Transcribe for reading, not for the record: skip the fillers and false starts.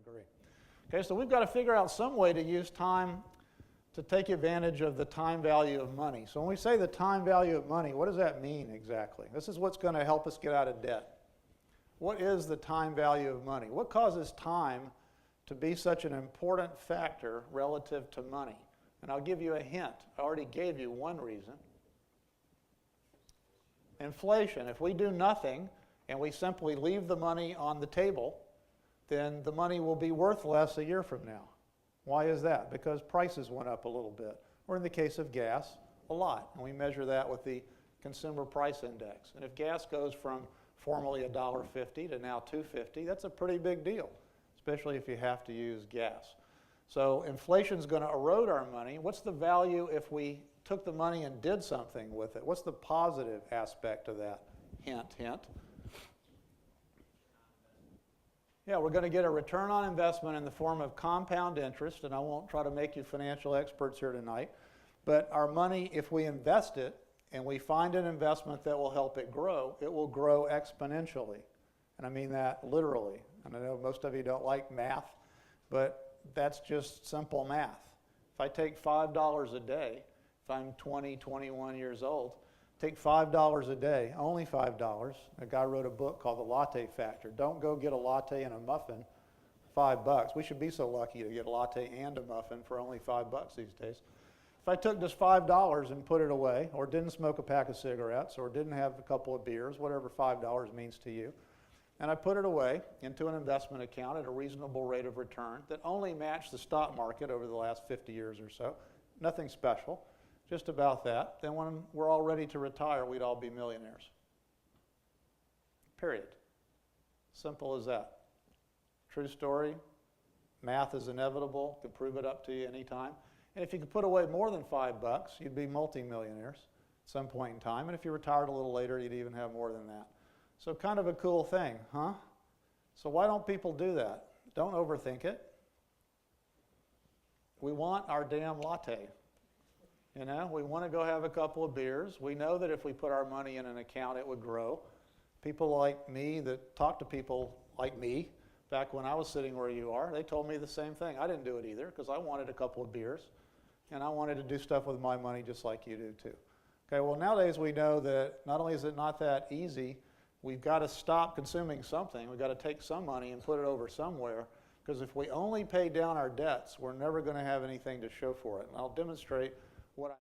Agree. Okay, so we've got to figure out some way to use time to take advantage of the time value of money. So when we say the time value of money, what does that mean exactly? This is what's going to help us get out of debt. What is the time value of money? What causes time to be such an important factor relative to money? And I'll give you a hint. I already gave you one reason. Inflation. If we do nothing and we simply leave the money on the table, then the money will be worth less a year from now. Why is that? Because prices went up a little bit, or in the case of gas, a lot. And we measure that with the Consumer Price Index. And if gas goes from formerly $1.50 to now $2.50, that's a pretty big deal, especially if you have to use gas. So inflation is going to erode our money. What's the value if we took the money and did something with it? What's the positive aspect of that? Hint, hint. Yeah, we're going to get a return on investment in the form of compound interest, and I won't try to make you financial experts here tonight, but our money, if we invest it and we find an investment that will help it will grow exponentially. And I mean that literally. And I know most of you don't like math, but that's just simple math. If I take $5 a day, if I'm 20, 21 years old, take $5 a day, only $5. A guy wrote a book called The Latte Factor. Don't go get a latte and a muffin, $5. We should be so lucky to get a latte and a muffin for only $5 these days. If I took just $5 and put it away, or didn't smoke a pack of cigarettes, or didn't have a couple of beers, whatever $5 means to you, and I put it away into an investment account at a reasonable rate of return that only matched the stock market over the last 50 years or so, nothing special, just about that, then when we're all ready to retire, we'd all be millionaires. Period. Simple as that. True story. Math is inevitable. Can prove it up to you anytime. And if you could put away more than $5, you'd be multimillionaires at some point in time. And if you retired a little later, you'd even have more than that. So kind of a cool thing, huh? So why don't people do that? Don't overthink it. We want our damn latte. You know, we want to go have a couple of beers. We know that if we put our money in an account, it would grow. People like me that talk to people like me back when I was sitting where you are, they told me the same thing. I didn't do it either because I wanted a couple of beers and I wanted to do stuff with my money just like you do too. Okay, well nowadays we know that not only is it not that easy, we've got to stop consuming something. We've got to take some money and put it over somewhere, because if we only pay down our debts, we're never going to have anything to show for it. And I'll demonstrate what I